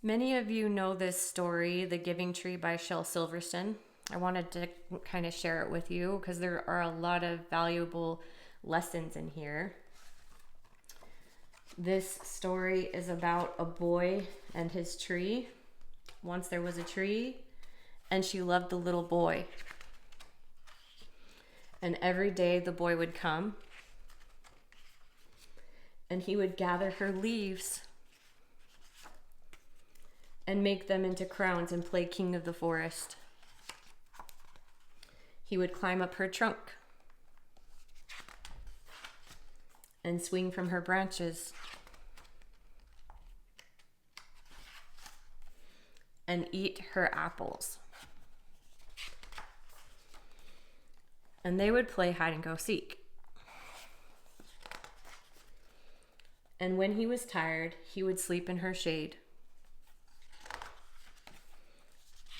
Many of you know this story, The Giving Tree by Shel Silverstein. I wanted to kind of share it with you because there are a lot of valuable lessons in here. This story is about a boy and his tree. Once there was a tree, and she loved the little boy. And every day the boy would come, and he would gather her leaves and make them into crowns and play king of the forest. He would climb up her trunk and swing from her branches and eat her apples. And they would play hide and go seek. And when he was tired, he would sleep in her shade.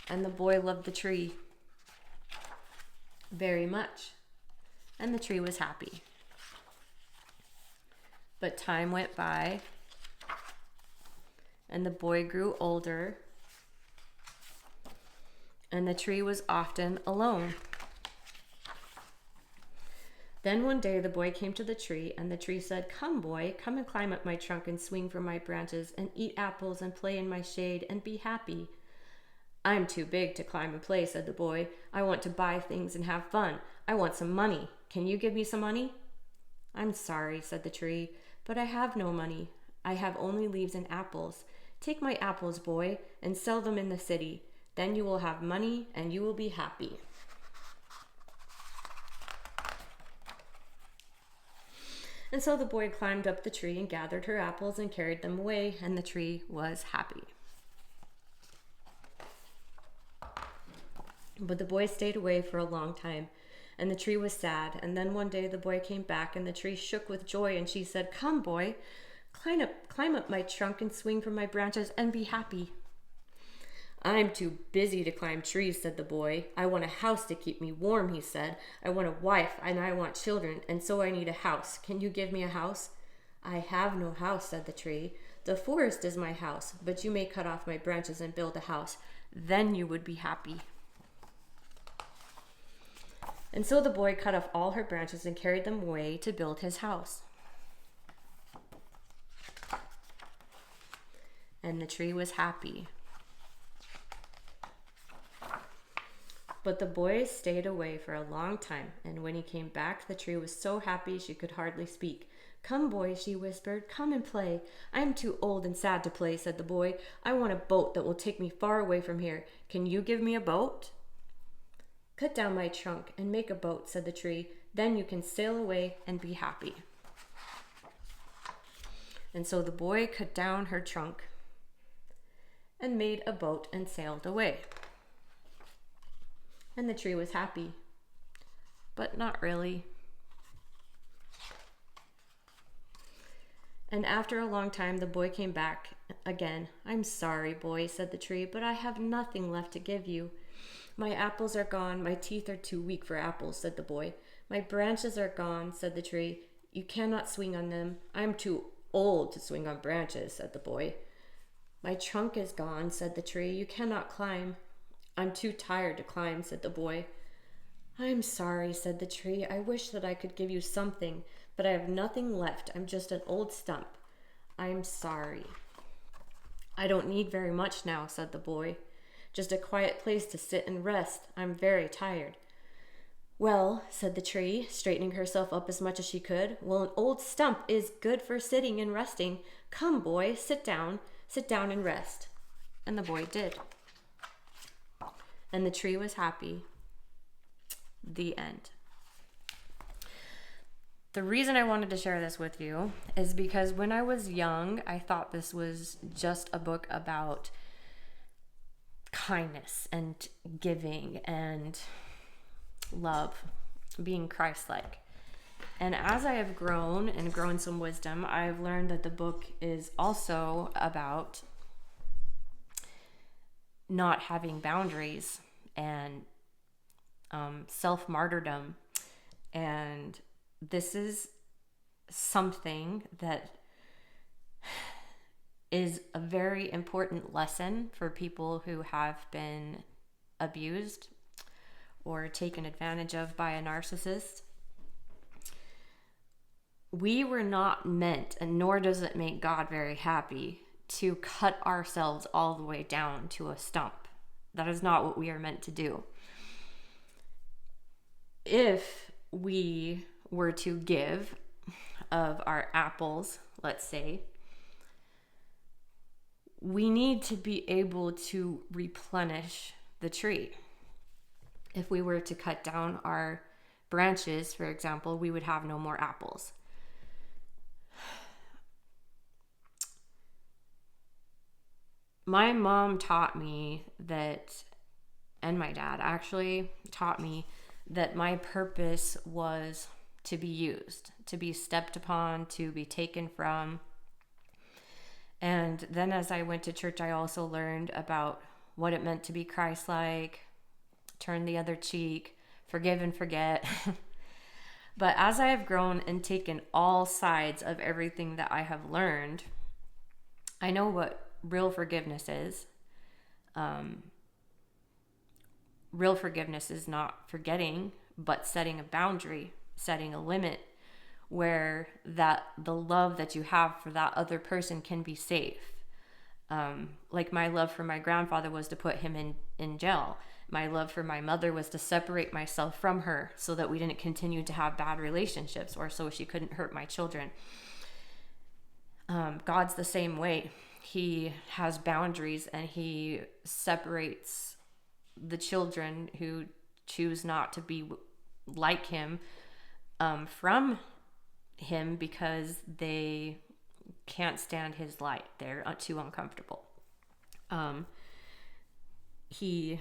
And the boy loved the tree very much, and the tree was happy. But time went by, and the boy grew older, and the tree was often alone. Then one day the boy came to the tree, and the tree said, "Come, boy, come and climb up my trunk and swing from my branches and eat apples and play in my shade and be happy." "I'm too big to climb and play," said the boy. "I want to buy things and have fun. I want some money. Can you give me some money?" "I'm sorry," said the tree, "but I have no money. I have only leaves and apples. Take my apples, boy, and sell them in the city. Then you will have money and you will be happy." And so the boy climbed up the tree and gathered her apples and carried them away, and the tree was happy. But the boy stayed away for a long time, and the tree was sad. And then one day the boy came back, and the tree shook with joy, and she said, "Come, boy, climb up my trunk and swing from my branches and be happy." "I'm too busy to climb trees," said the boy. "I want a house to keep me warm," he said. "I want a wife, and I want children, and so I need a house. Can you give me a house?" "I have no house," said the tree. "The forest is my house, but you may cut off my branches and build a house. Then you would be happy." And so the boy cut off all her branches and carried them away to build his house. And the tree was happy. But the boy stayed away for a long time, and when he came back, the tree was so happy she could hardly speak. "Come, boy," she whispered, "come and play." "I am too old and sad to play," said the boy. "I want a boat that will take me far away from here. Can you give me a boat?" "Cut down my trunk and make a boat," said the tree. "Then you can sail away and be happy." And so the boy cut down her trunk and made a boat and sailed away. And the tree was happy, but not really. And after a long time, the boy came back again. "I'm sorry, boy," said the tree, "but I have nothing left to give you." "My apples are gone. My teeth are too weak for apples," said the boy. "My branches are gone," said the tree. "You cannot swing on them." "I'm too old to swing on branches," said the boy. "My trunk is gone," said the tree. "You cannot climb." "I'm too tired to climb," said the boy. "I'm sorry," said the tree. "I wish that I could give you something, but I have nothing left. I'm just an old stump. I'm sorry." "I don't need very much now," said the boy. "Just a quiet place to sit and rest. I'm very tired." "Well," said the tree, straightening herself up as much as she could, "well, an old stump is good for sitting and resting. Come, boy, sit down and rest." And the boy did. And the tree was happy. The end. The reason I wanted to share this with you is because when I was young, I thought this was just a book about kindness and giving and love, being Christ-like. And as I have grown and grown some wisdom, I've learned that the book is also about not having boundaries and self-martyrdom. And this is something that is a very important lesson for people who have been abused or taken advantage of by a narcissist. We were not meant, and nor does it make God very happy, to cut ourselves all the way down to a stump. That is not what we are meant to do. If we were to give of our apples, let's say, we need to be able to replenish the tree. If we were to cut down our branches, for example, we would have no more apples. My mom taught me that, and my dad actually taught me that my purpose was to be used, to be stepped upon, to be taken from. And then as I went to church, I also learned about what it meant to be Christ-like, turn the other cheek, forgive and forget. But as I have grown and taken all sides of everything that I have learned, I know what real forgiveness is. Real forgiveness is not forgetting, but setting a boundary, setting a limit where that the love that you have for that other person can be safe. Like my love for my grandfather was to put him in jail. My love for my mother was to separate myself from her so that we didn't continue to have bad relationships, or so she couldn't hurt my children. God's the same way. He has boundaries, and he separates the children who choose not to be like him from him because they can't stand his light. They're too uncomfortable. He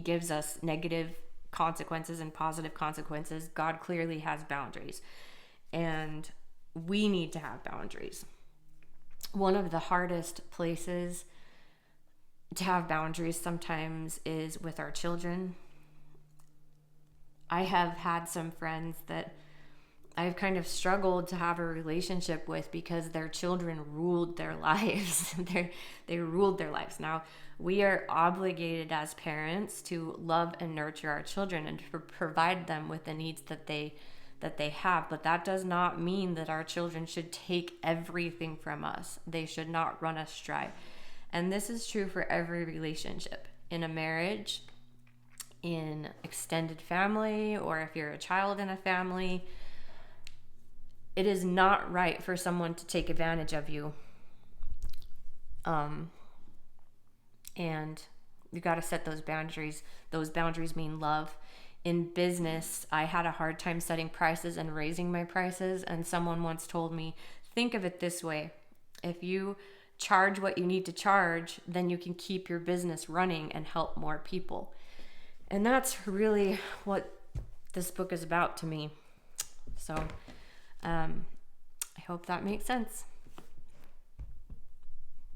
gives us negative consequences and positive consequences. God clearly has boundaries, and we need to have boundaries. One of the hardest places to have boundaries sometimes is with our children. I have had some friends that I've kind of struggled to have a relationship with because their children ruled their lives. They ruled their lives. Now, we are obligated as parents to love and nurture our children and to provide them with the needs that they have, but that does not mean that our children should take everything from us. They should not run us dry. And this is true for every relationship. In a marriage, in extended family, or if you're a child in a family, it is not right for someone to take advantage of you. And you got to set those boundaries. Those boundaries mean love. In business, I had a hard time setting prices and raising my prices. And someone once told me, think of it this way. If you charge what you need to charge, then you can keep your business running and help more people. And that's really what this book is about to me. So I hope that makes sense.